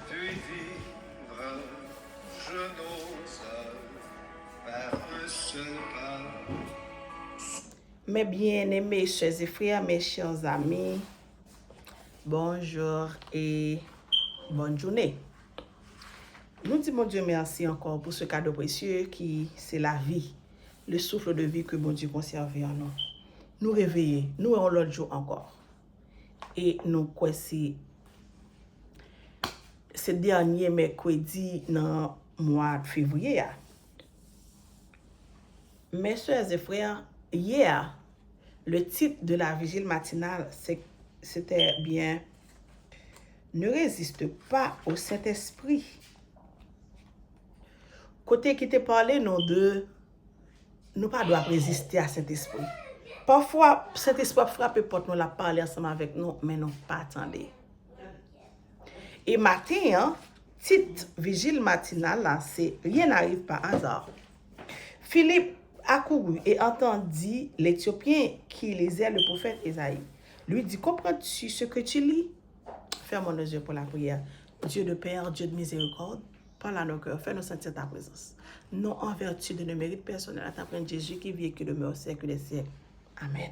puis vivre, je n'ose faire un seul pas. Mes bien-aimés, chers et frères, mes chers amis, bonjour et bonne journée. Nous disons Dieu merci encore pour ce cadeau précieux qui c'est la vie, le souffle de vie que bon Dieu conserve en nous. Nous réveiller, nous avons l'autre jour encore. Et nous quoi c'est ce dernier mercredi dans le mois de février. Mes soeurs et frères, hier, le titre de la vigile matinale, c'était bien « Ne résiste pas au Saint-Esprit ». Côté qui te parlé, nous pas doit résister à Saint-Esprit. Parfois, Saint-Esprit frappe porte nous la parler ensemble avec nous, mais non pas attendre. Et matin, titre vigile matinale, là, c'est « Rien n'arrive par hasard ». Philippe accourut et entendit l'Éthiopien qui lisait le prophète Ésaïe. Lui dit, comprends-tu ce que tu lis? Fermons nos yeux pour la prière. Dieu de Père, Dieu de miséricorde, parle à nos cœurs, fais-nous sentir ta présence. Non en vertu de nos mérites personnels, à ta plainte Jésus qui vit et qui demeure au siècle des siècles. Amen.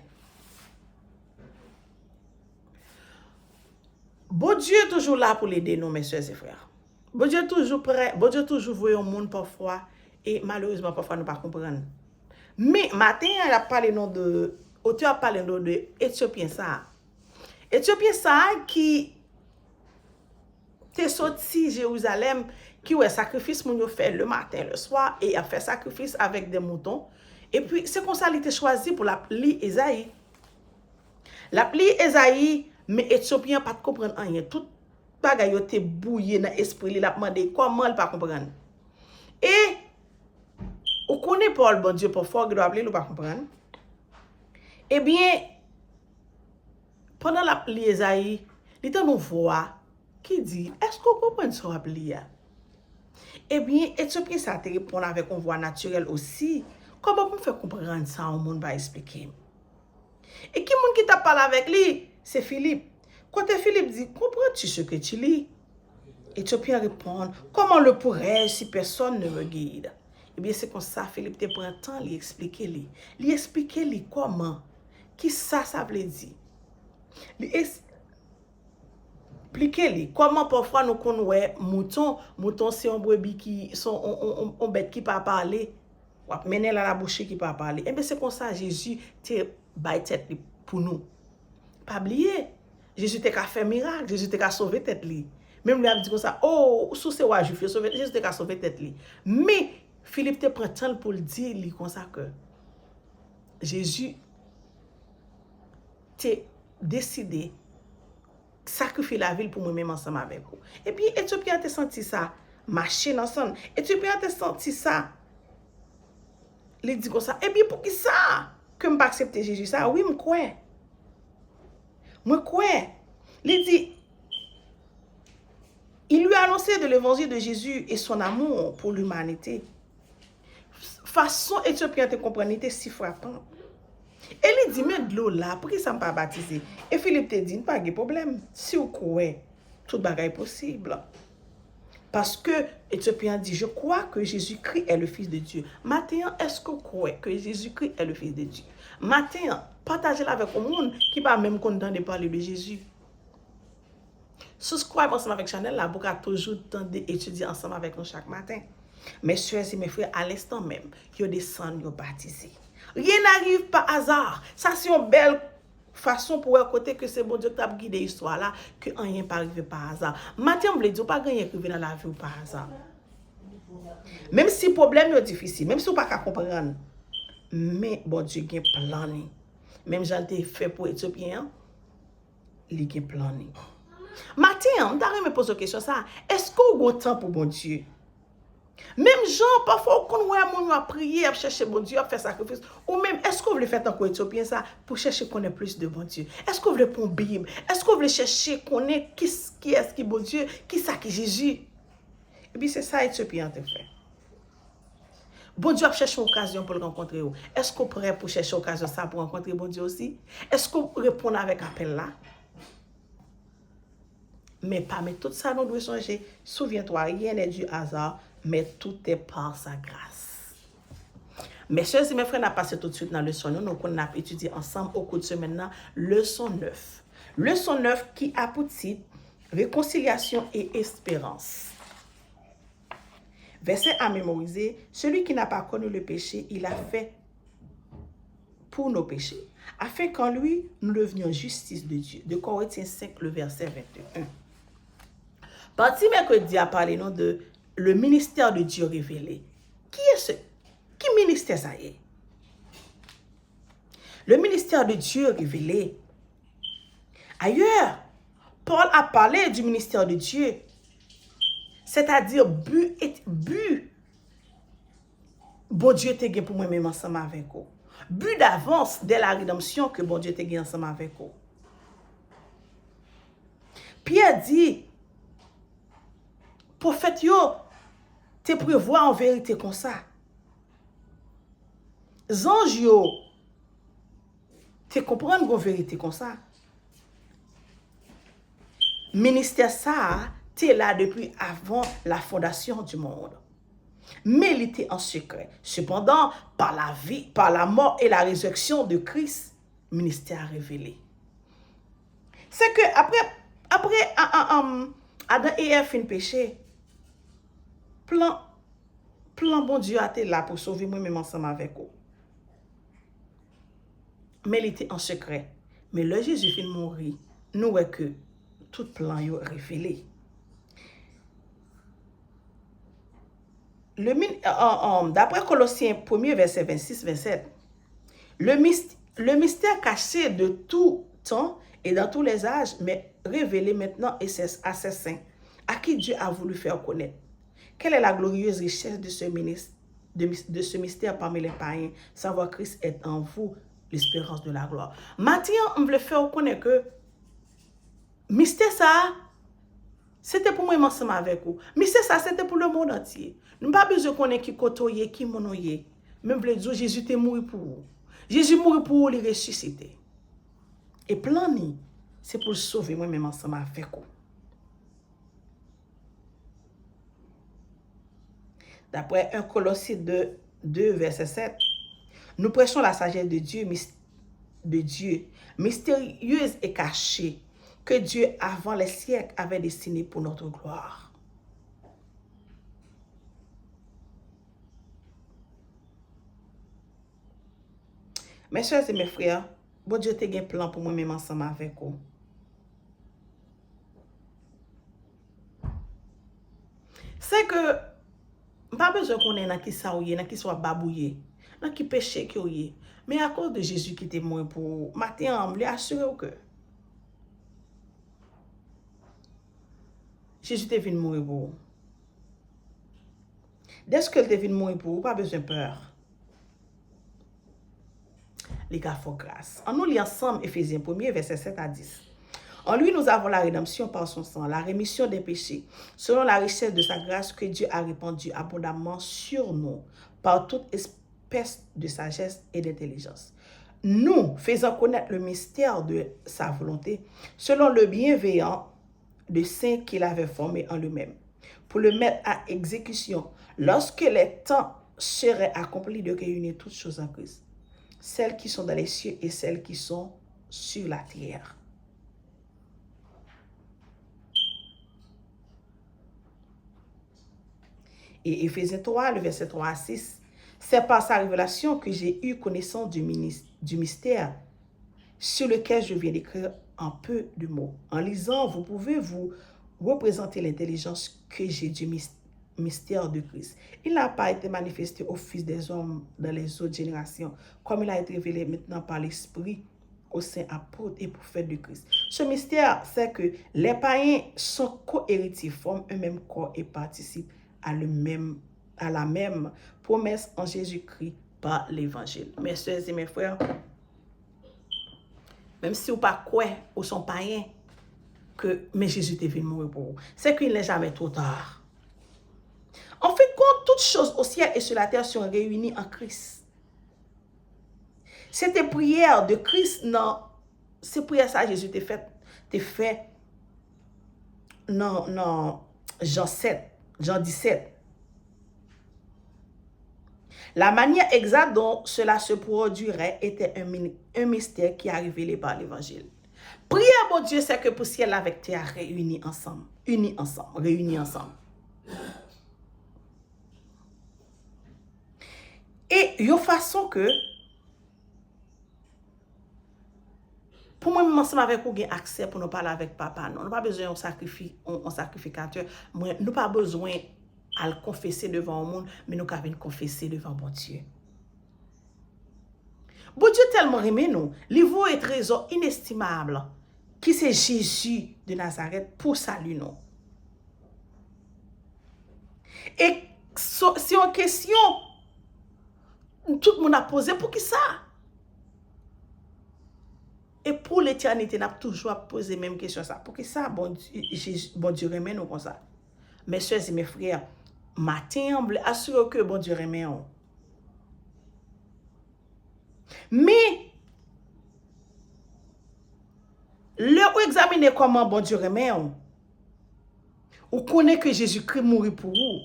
Bon Dieu est toujours là pour l'aider nous, mes soeurs et frères. Bon Dieu est toujours prêt, bon Dieu est toujours voyé au monde parfois, et malheureusement parfois nous ne pas comprendre. Mais matin, elle a parlé auteur a parlé de Éthiopien ça. Éthiopien ça qui t'est sorti Jérusalem, qui ouais sacrifice mon yo fait le matin, le soir, et a fait sacrifice avec des moutons. Et puis c'est comme ça qu'il était choisi pour l'appeler Ésaïe. L'appeler Ésaïe, mais Éthiopien pas de comprendre rien. Tout bagay yo te bouillé dans l'esprit, il a demandé comment il pas comprendre. Et ou connaît Paul, bon Dieu, pour fort, il doit appeler, ou pas comprendre. Eh bien, pendant la Ésaïe, il y a une voix qui dit, est-ce qu'on comprend ce qu'on appelle? Eh bien, Éthiopien, ça te répond avec une voix naturelle aussi. Comment on fait comprendre ça, au monde va expliquer? Et qui monde qui t'a parlé avec lui? C'est Philippe. Quand Philippe dit, comprends-tu ce que tu lis? Éthiopien répond, comment le pourrais-je si personne ne me guide? Eh bien, c'est comme ça, Philippe te prend le temps de lui expliquer. Lui expliquer comment, qui ça veut dire. Lui expliquer comment parfois nous connaissons mouton c'est un brebis qui sont on bête qui pas parler, ou mener la bouche qui pas parler. Eh bien, c'est comme ça, Jésus te baille tête pour nous. Pas oublier, Jésus te fait miracle, Jésus te sauvé tête li. Même lui a dit comme ça, oh, sous ces rois juifs, Jésus te sauvé tête li. Mais Philippe te prend temps pour le dire comme ça que Jésus t'a décidé de sacrifier la ville pour moi-même ensemble avec vous. Et puis, Éthiopien t'a senti ça, marcher ensemble. Éthiopien t'a senti ça. Il dit comme ça. Et puis, pour qui ça? Que je ne pas accepter Jésus ça? Oui, je crois. Moi, quoi? Il dit, il lui a annoncé de l'évangile de Jésus et son amour pour l'humanité. Façon Éthiopien te comprendre était si frappant. Et il dit, mais de l'eau là, pour qui ça ne pas baptisé? Et Philippe te dit, pas de problème. Si vous croyez, tout bagage est possible. Parce que Éthiopien dit, je crois que Jésus-Christ est le Fils de Dieu. Maintenant, est-ce que vous croyez que Jésus-Christ est le Fils de Dieu? Maintenant, partagez-la avec le monde qui va même content de parler de Jésus. Souscrivez ensemble avec Chanel, là, pour toujours étudier ensemble avec nous chaque matin. Mes soeurs et mes frères, à l'instant même, ils descendent, ils baptisés. Rien n'arrive par hasard. Ça, c'est une belle façon pour côté que c'est bon Dieu qui a guidé l'histoire là, que rien pas arrivé par hasard. Maintenant, on veut dire, pas gagner qui vient dans la vie par hasard. Même si le problème est difficile, même si on ne peut pas comprendre, mais bon Dieu a un plan. Même si j'ai fait pour Éthiopien, il a un plan. Matin, on me pose la question ça. Est-ce qu'on a temps pour bon Dieu? Même gens, parfois, quand on a prié, à chercher bon Dieu, à faire sacrifice, ou même, est-ce qu'on veut faire tant qu'on Éthiopien ça, pour chercher qu'on ait plus de bon Dieu? Est-ce qu'on veut prendre Bible? Est-ce qu'on veut chercher qu'on ait qui est-ce qui est bon Dieu? Qui ça qui est Jésus? Et puis c'est ça Éthiopien te fait. Bon Dieu a cherché une occasion pour le rencontrer. Est-ce qu'on est prêt pour chercher occasion ça pour rencontrer bon Dieu aussi? Est-ce qu'on répond avec appel là? Mais parmi tout ça, nous devons changer. Souviens-toi, rien n'est du hasard, mais tout est par sa grâce. Mes soeurs et mes frères, on a passé tout de suite dans la leçon. Nous avons étudié ensemble au cours de semaine, leçon 9. Leçon 9 qui a pour titre réconciliation et espérance. Verset à mémoriser. Celui qui n'a pas connu le péché, il a fait pour nos péchés, afin qu'en lui, nous devenions justice de Dieu. De Corinthiens 5, le verset 21. Parti mercredi a parlé non, de le ministère de Dieu révélé. Qui est ce? Qui ministère ça est? Le ministère de Dieu révélé. Ailleurs, Paul a parlé du ministère de Dieu, c'est-à-dire but. Bon Dieu te gagne pour moi-même ensemble avec vous. But d'avance dès la rédemption que bon Dieu te gagne ensemble avec vous. Pierre dit, prophète yo, te prévoit en vérité comme ça. Zange yo, te comprendre en vérité comme ça. Ministère ça, t'es là depuis avant la fondation du monde. Mais il était en secret. Cependant, par la vie, par la mort et la résurrection de Christ, le ministère a révélé. C'est que après Adam et Ève fin péché, plan bon Dieu a été là pour sauver moi-même ensemble avec vous. Mais il était en secret. Mais le Jésus fin mourir, nous voyons que tout plan est révélé. D'après Colossiens 1er, verset 26-27, le mystère caché de tout temps et dans tous les âges, mais révélé maintenant à ses saints, à qui Dieu a voulu faire connaître. Quelle est la glorieuse richesse de ce mystère parmi les païens, savoir Christ est en vous, l'espérance de la gloire. Maintenant, on veut faire connaître que mystère ça, c'était pour moi ensemble avec vous. Mystère ça, c'était pour le monde entier. Nous n'avons pas besoin de connaître qui kotoye, qui monoye. Même le dire Jésus est mort pour vous. Jésus est mort pour vous, il ressuscité. Et plan ni, c'est pour sauver moi-même ensemble avec vous. D'après 1 Colossiens 2, verset 7, nous prêchons la sagesse de Dieu, mystérieuse et cachée, que Dieu, avant les siècles, avait destinée pour notre gloire. Mes soeurs et mes frères, bon Dieu te un plan pour moi-même ensemble avec vous. C'est que, pas besoin qu'on ait dans qui ça ouye, dans qui soit babouillé, dans qui péché qui ouye. Mais à cause de Jésus qui était mort pour vous, matin, je assure que Jésus est venu mourir pour vous. Dès que il est venu mourir pour vous, pas besoin de peur. Les gars, il faut grâce. En nous lit ensemble Éphésiens 1er, verset 7 à 10. En lui, nous avons la rédemption par son sang, la rémission des péchés, selon la richesse de sa grâce que Dieu a répandue abondamment sur nous, par toute espèce de sagesse et d'intelligence. Nous faisons connaître le mystère de sa volonté, selon le bienveillant de saint qu'il avait formé en lui-même, pour le mettre à exécution, lorsque les temps seraient accomplis de réunir toutes choses en Christ, celles qui sont dans les cieux et celles qui sont sur la terre. Et Éphésiens 3, le verset 3 à 6, c'est par sa révélation que j'ai eu connaissance du mystère sur lequel je viens d'écrire en peu de mots. En lisant, vous pouvez vous représenter l'intelligence que j'ai du mystère de Christ. Il n'a pas été manifesté au Fils des hommes dans les autres générations, comme il a été révélé maintenant par l'Esprit aux saints apôtres et prophètes de Christ. Ce mystère, c'est que les païens sont co-héritiers, forment un même corps et participent à la même promesse en Jésus-Christ par l'Évangile. Mes soeurs et mes frères, même si vous ne pas quoi ou sont païens, mais Jésus est venu mourir pour vous, c'est qu'il n'est jamais trop tard. En fait, quand toutes choses au ciel et sur la terre sont réunies en Christ, c'était prière de Christ, non, c'est prière ça Jésus t'a fait non, Jean 7, Jean 17. La manière exacte dont cela se produirait était un mystère qui a révélé par l'évangile. Priez à mon Dieu, c'est que pour ciel avec terre réunis ensemble. Réunis ensemble. Et il y a façon que, pour moi, ensemble avec vous, avez accès pour nous parler avec papa. Nous n'avons pas besoin d'un sacrificateur. Nous n'avons pas besoin à le confesser devant le monde, mais nous avons confesser devant bon Dieu. Bon Dieu tellement aimé nous, l'ivre est trésor inestimable, qui c'est Jésus de Nazareth pour saluer nous. Et si en question, tout le monde a posé pour qui ça? Et pour l'éternité, on a toujours posé la même question ça. Pour qui ça, bon Dieu remet nous comme ça? Mes soeurs et mes frères, matin, on assure que bon Dieu remet nous. Mais, le ou examiner comment bon Dieu remet nous, ou connaît que Jésus-Christ mourit pour vous,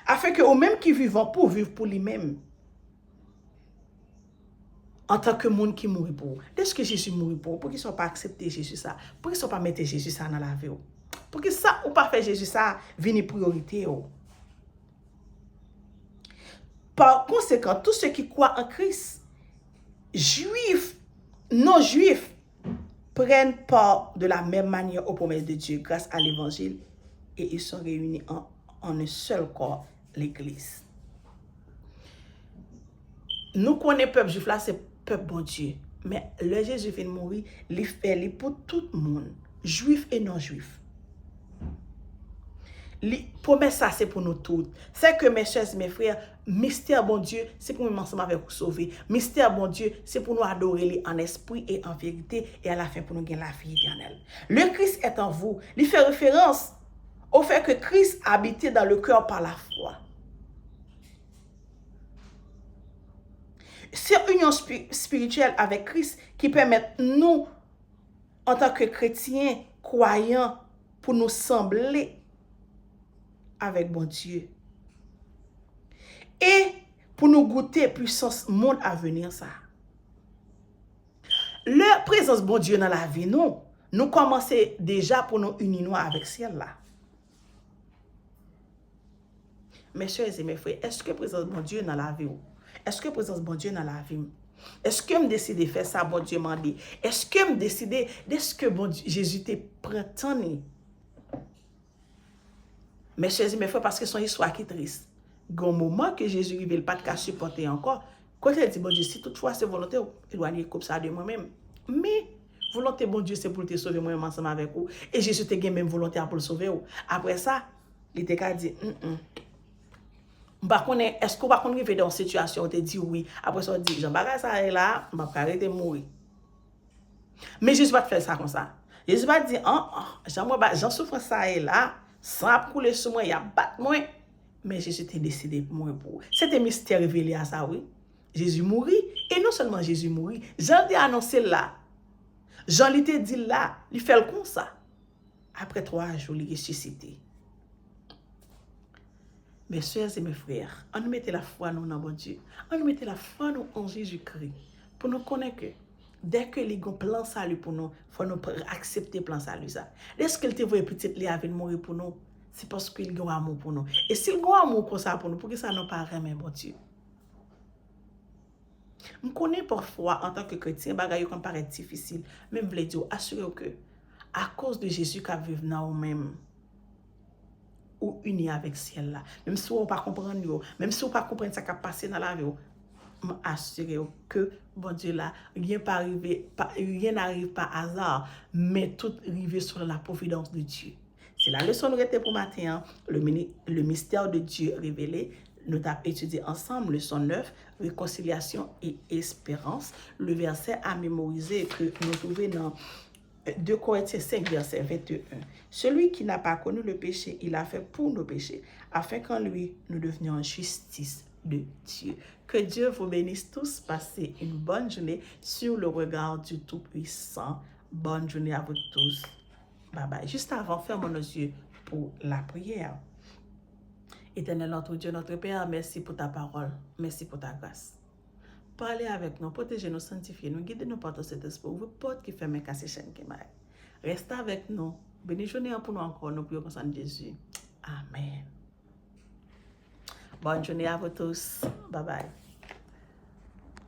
afin que vous-même qui vivons pour vivre pour lui-même, en tant que monde qui mourit pour vous. Est-ce que Jésus mourit pour vous? Pour qu'ils ne soient pas accepté Jésus ça? Pour qu'ils ne soient pas mettre Jésus ça dans la vie? Pour que ça, ou pas faire Jésus ça, venir priorité? Par conséquent, tous ceux qui croient en Christ, juifs, non-juifs, prennent part de la même manière aux promesses de Dieu grâce à l'évangile et ils sont réunis en un seul corps, l'Église. Nous connaissons peuple juif là, c'est peuple bon Dieu. Mais le Jésus vient mourir, il fait pour tout le monde, juif et non-juif. Les promesses ça c'est pour nous tous. C'est que mes chers et mes frères, mystère bon Dieu, c'est pour nous ensemble avec vous sauver. Mystère bon Dieu, c'est pour nous adorer en esprit et en vérité et à la fin pour nous gagner la vie éternelle. Le Christ est en vous. Il fait référence au fait que Christ habitait dans le cœur par la foi. C'est une union spirituelle avec Christ qui permet nous, en tant que chrétiens, croyants, pour nous sembler avec bon Dieu. Et pour nous goûter puissance monde à venir ça. La présence bon Dieu dans la vie, nous commençons déjà pour nous unir avec ciel là. Mes chers et mes frères, est-ce que présence bon Dieu dans la vie? Est-ce que présence bon Dieu dans la vie? Est-ce que je décide de faire ça, bon Dieu m'a dit? Est-ce que je décide, est-ce que bon Dieu, Jésus te prend tant? Mes chers et mes frères, parce que son histoire qui est triste. Au moment que Jésus ne veut pas te supporter encore, quand il dit, bon Dieu, si toutefois c'est volonté, il doit aller comme ça de moi-même. Mais, volonté, bon Dieu, c'est pour te sauver moi-même ensemble avec vous. Et Jésus te gagne même volonté pour le sauver. Après ça, il te dit, est-ce qu'on va arriver dans une situation où tu dis oui, après ça, on dit, Jean-Baptiste, ça est là, je vais arrêter de mourir. Mais Jésus va te faire ça comme ça. Jésus va te dire, Jean souffre ça est là, sans couler sur moi, il y a battu moi. Mais Jésus t'a décidé pour moi. C'était un mystère révélé à ça, oui. Jésus mourit, et non seulement Jésus mourit, Jean t'a annoncé là. Jean lui t'a dit là, il fait le comme ça. Après 3 jours, il est ressuscité. Mes soeurs et mes frères, on nous mettait la foi nous dans bon Dieu. On nous mettait la foi nous en Jésus-Christ. Pour nous connaître que dès que les gens plan salut pour nous, il faut nous accepter le plan salut ça. Est-ce qu'il te voit petite les avec mourir pour nous? C'est parce qu'il a un amour pour nous. Et s'il a un amour comme ça pour nous, pourquoi ça n'a pas remis bon Dieu? Je connais parfois en tant que chrétien, bagaille qui paraît difficile, même je dire assurez-vous que à cause de Jésus qui vit dans vous-même, ou uni avec ciel là. Même si vous ne comprenez pas, même si vous ne comprenez pas ce qui a passé dans la vie, assurez-vous que, bon Dieu là, rien n'arrive par hasard, mais tout arrive sur la providence de Dieu. C'est la leçon nous était pour matin, le mystère de Dieu révélé. Nous avons étudié ensemble leçon 9, réconciliation et espérance. Le verset à mémoriser que nous trouvons dans 2 Corinthiens 5, verset 21. Celui qui n'a pas connu le péché, il a fait pour nos péchés, afin qu'en lui, nous devenions justice de Dieu. Que Dieu vous bénisse tous. Passez une bonne journée sur le regard du Tout-Puissant. Bonne journée à vous tous. Bye bye. Juste avant, fermons nos yeux pour la prière. Éternel notre Dieu, notre Père, merci pour ta parole. Merci pour ta grâce. Parlez avec nous, protégez-nous, sanctifiez-nous, guidez-nous par ton Saint-Esprit. Ouvre porte qui ferme, casse chaîne qui marque. Reste avec nous. Bénis-nous pour nous encore, nous prions au nom de Jésus. Amen. Bonne journée à vous tous. Bye bye.